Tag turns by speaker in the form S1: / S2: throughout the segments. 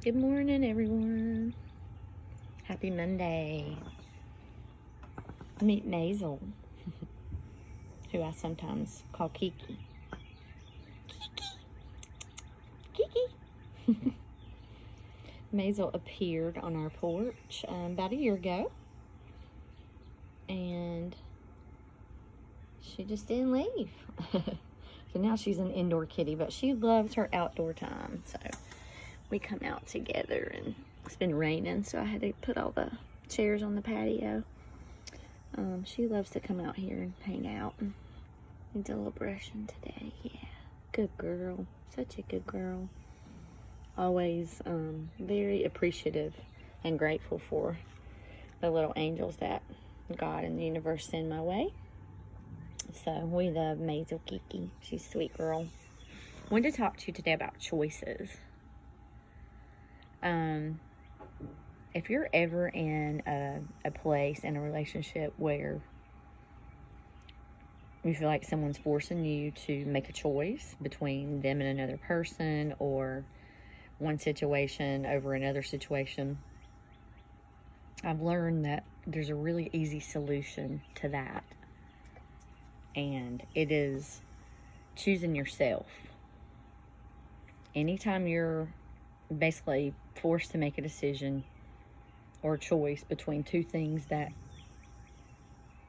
S1: Good morning, everyone. Happy Monday. Meet Maisel, who I sometimes call Kiki. Kiki. Maisel appeared on our porch about a year ago, and she just didn't leave. So now she's an indoor kitty, but she loves her outdoor time. So we come out together, and it's been raining, so I had to put all the chairs on the patio. She loves to come out here and hang out. Needs a little brushing today. Yeah, good girl. Such a good girl. Always very appreciative and grateful for the little angels that God and the universe send my way. So we love Maisel Kiki. She's a sweet girl. I wanted to talk to you today about choices. If you're ever in a place in a relationship where you feel like someone's forcing you to make a choice between them and another person, or one situation over another situation, I've learned that there's a really easy solution to that. And it is choosing yourself. Anytime you're basically forced to make a decision or choice between two things that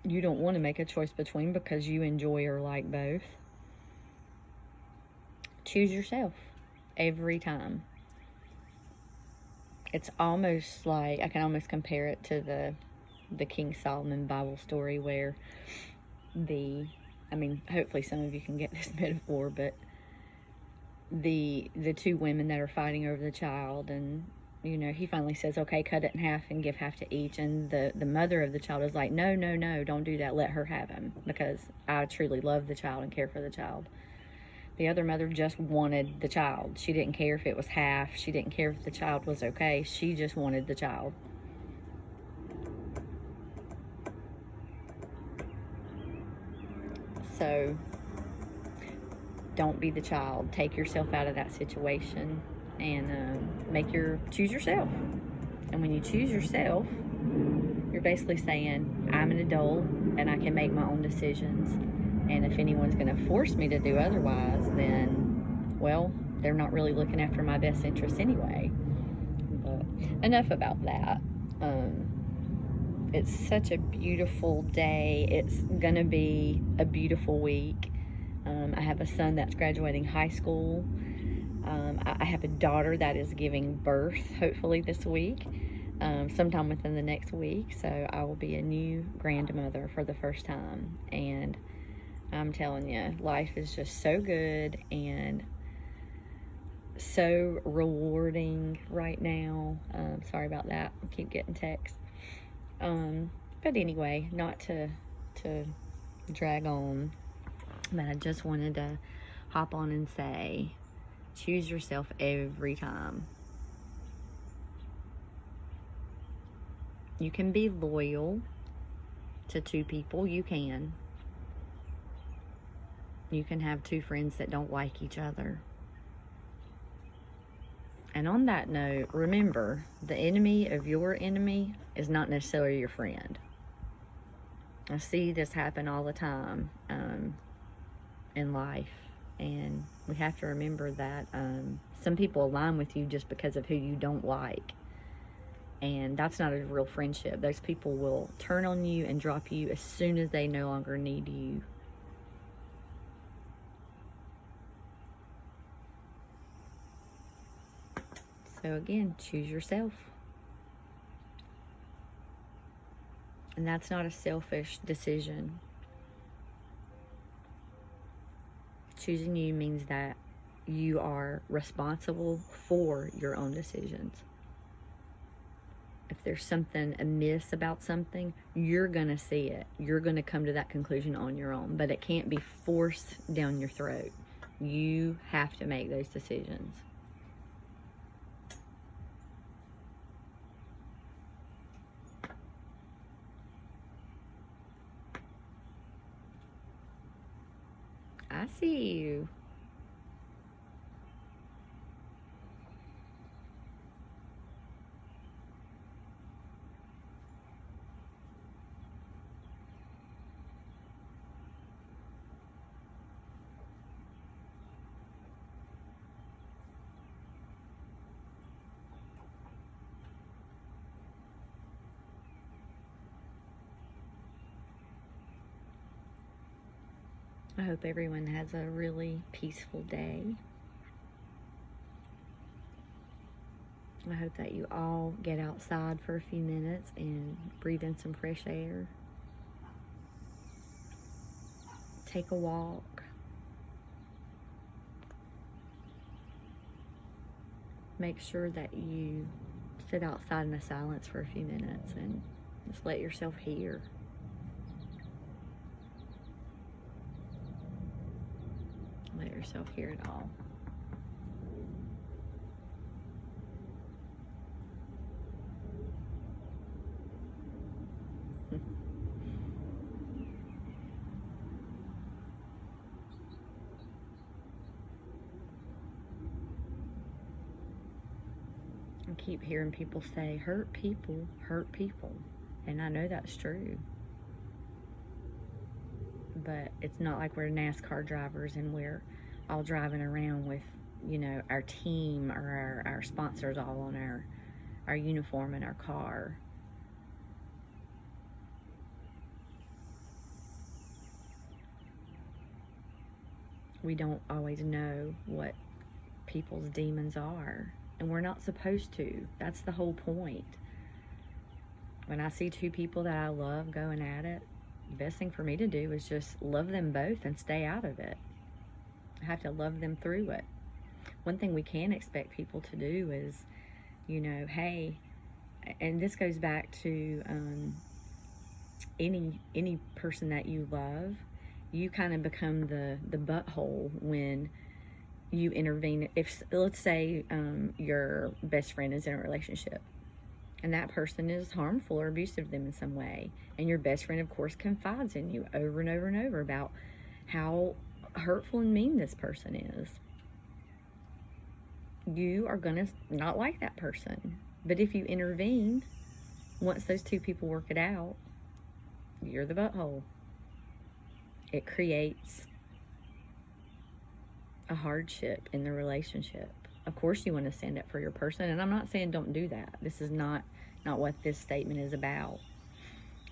S1: you don't want to make a choice between because you enjoy or like both, choose yourself every time. It's almost like, I can almost compare it to the King Solomon Bible story where hopefully some of you can get this metaphor, but the two women that are fighting over the child, and he finally says, okay, cut it in half and give half to each. And the mother of the child is like, no, don't do that. Let her have him, because I truly love the child and care for the child. The other mother just wanted the child. She didn't care if it was half. She didn't care if the child was okay. She just wanted the child. So don't be the child. Take yourself out of that situation and choose yourself. And when you choose yourself, you're basically saying, I'm an adult and I can make my own decisions. And if anyone's going to force me to do otherwise, then, well, they're not really looking after my best interests anyway. But enough about that. It's such a beautiful day. It's going to be a beautiful week. I have a son that's graduating high school. I have a daughter that is giving birth, hopefully this week, sometime within the next week. So I will be a new grandmother for the first time. And I'm telling you, life is just so good and so rewarding right now. Sorry about that. I keep getting texts. But anyway, not to drag on, but I just wanted to hop on and say, choose yourself every time. You can be loyal to two people. You can have two friends that don't like each other. And on that note, remember, the enemy of your enemy is not necessarily your friend. I see this happen all the time in life. And we have to remember that some people align with you just because of who you don't like. And that's not a real friendship. Those people will turn on you and drop you as soon as they no longer need you. So again, choose yourself. And that's not a selfish decision. Choosing you means that you are responsible for your own decisions. If there's something amiss about something, you're going to see it. You're going to come to that conclusion on your own, but it can't be forced down your throat. You have to make those decisions. I see you. I hope everyone has a really peaceful day. I hope that you all get outside for a few minutes and breathe in some fresh air. Take a walk. Make sure that you sit outside in the silence for a few minutes and just let yourself hear. Let yourself hear it all. I keep hearing people say, hurt people hurt people. And I know that's true. But it's not like we're NASCAR drivers and we're all driving around with, you know, our team or our sponsors all on our uniform in our car. We don't always know what people's demons are, and we're not supposed to. That's the whole point. When I see two people that I love going at it, the best thing for me to do is just love them both and stay out of it. I have to love them through it. One thing we can expect people to do is, you know, hey, and this goes back to any person that you love. You kind of become the butthole when you intervene. If, let's say, your best friend is in a relationship and that person is harmful or abusive to them in some way, and your best friend, of course, confides in you over and over and over about how hurtful and mean this person is, you are gonna not like that person. But if you intervene, once those two people work it out, you're the butthole. It creates a hardship in the relationship. Of course you want to stand up for your person, and I'm not saying don't do that. This is not what this statement is about.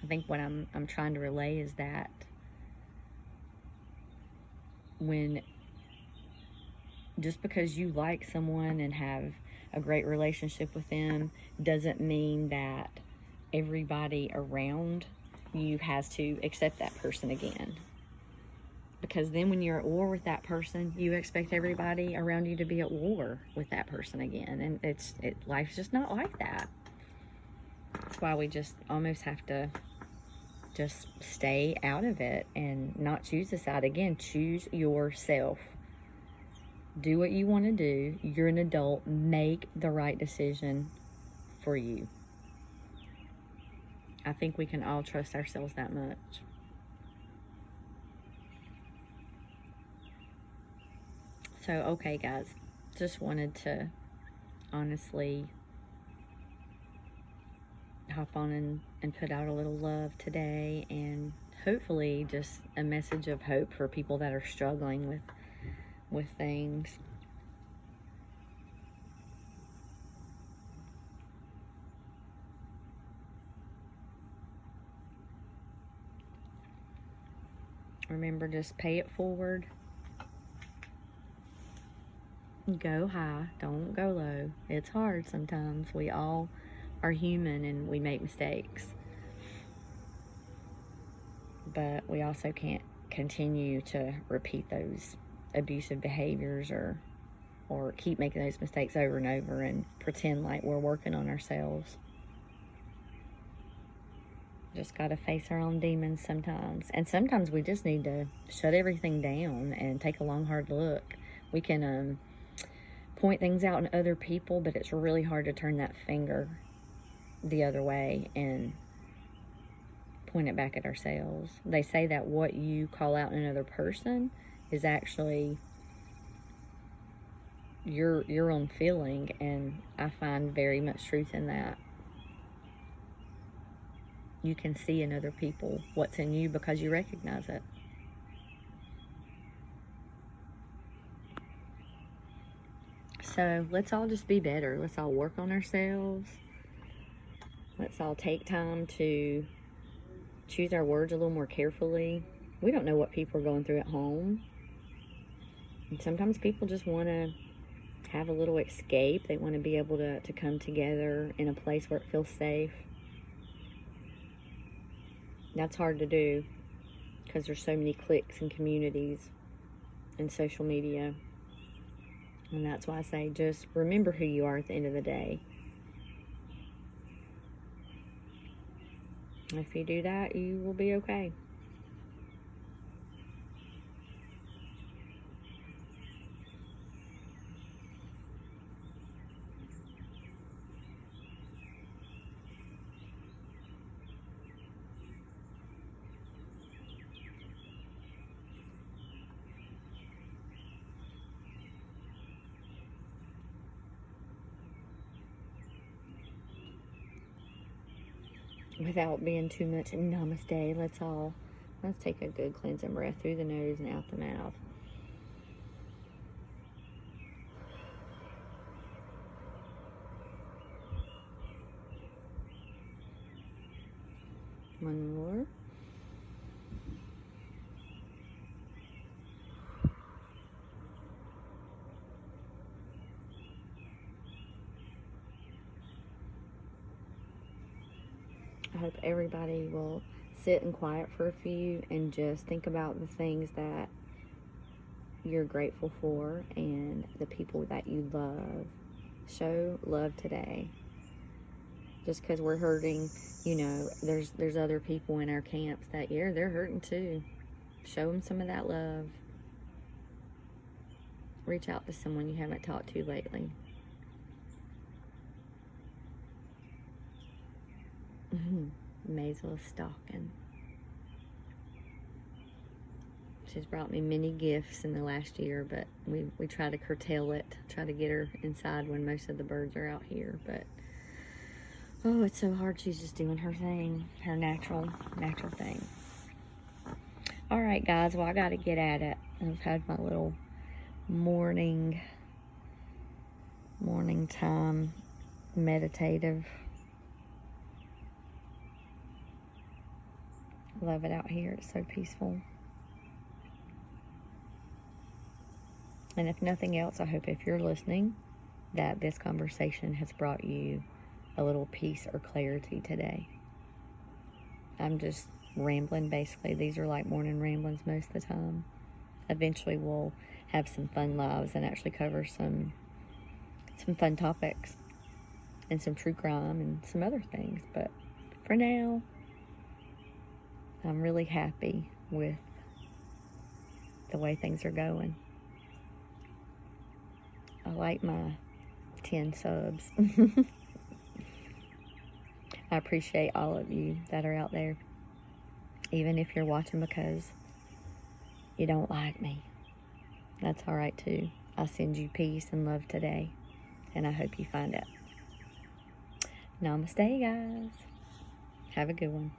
S1: I think what I'm trying to relay is that when just because you like someone and have a great relationship with them doesn't mean that everybody around you has to accept that person again. Because then when you're at war with that person, you expect everybody around you to be at war with that person again. And life's just not like that. That's why we just almost have to just stay out of it and not choose a side. Again, choose yourself. Do what you want to do. You're an adult. Make the right decision for you. I think we can all trust ourselves that much. So, okay, guys, just wanted to honestly hop on and put out a little love today, and hopefully just a message of hope for people that are struggling with things. Remember, just pay it forward. Go high, don't go low. It's hard sometimes. We all are human and we make mistakes. But we also can't continue to repeat those abusive behaviors or keep making those mistakes over and over and pretend like we're working on ourselves. Just got to face our own demons sometimes. And sometimes we just need to shut everything down and take a long, hard look. We can point things out in other people, but it's really hard to turn that finger the other way and point it back at ourselves. They say that what you call out in another person is actually your own feeling, and I find very much truth in that. You can see in other people what's in you because you recognize it. So let's all just be better. Let's all work on ourselves. Let's all take time to choose our words a little more carefully. We don't know what people are going through at home. And sometimes people just want to have a little escape. They want to be able to come together in a place where it feels safe. That's hard to do because there's so many cliques and communities and social media. And that's why I say just remember who you are at the end of the day. If you do that, you will be okay. Without being too much namaste, let's take a good cleansing breath through the nose and out the mouth. One more. I hope everybody will sit in quiet for a few and just think about the things that you're grateful for and the people that you love. Show love today. Just because we're hurting, you know, there's other people in our camps that, yeah, they're hurting too. Show them some of that love. Reach out to someone you haven't talked to lately. Maisel is stalking. She's brought me many gifts in the last year, but we try to curtail it, try to get her inside when most of the birds are out here. But oh, it's so hard. She's just doing her thing, her natural thing. All right, guys. Well, I got to get at it. I've had my little morning time meditative. Love it out here. It's so peaceful. And if nothing else, I hope if you're listening that this conversation has brought you a little peace or clarity today. I'm just rambling, basically. These are like morning ramblings most of the time. Eventually we'll have some fun lives and actually cover some fun topics and some true crime and some other things. But for now, I'm really happy with the way things are going. I like my 10 subs. I appreciate all of you that are out there. Even if you're watching because you don't like me. That's all right too. I send you peace and love today. And I hope you find it. Namaste, guys. Have a good one.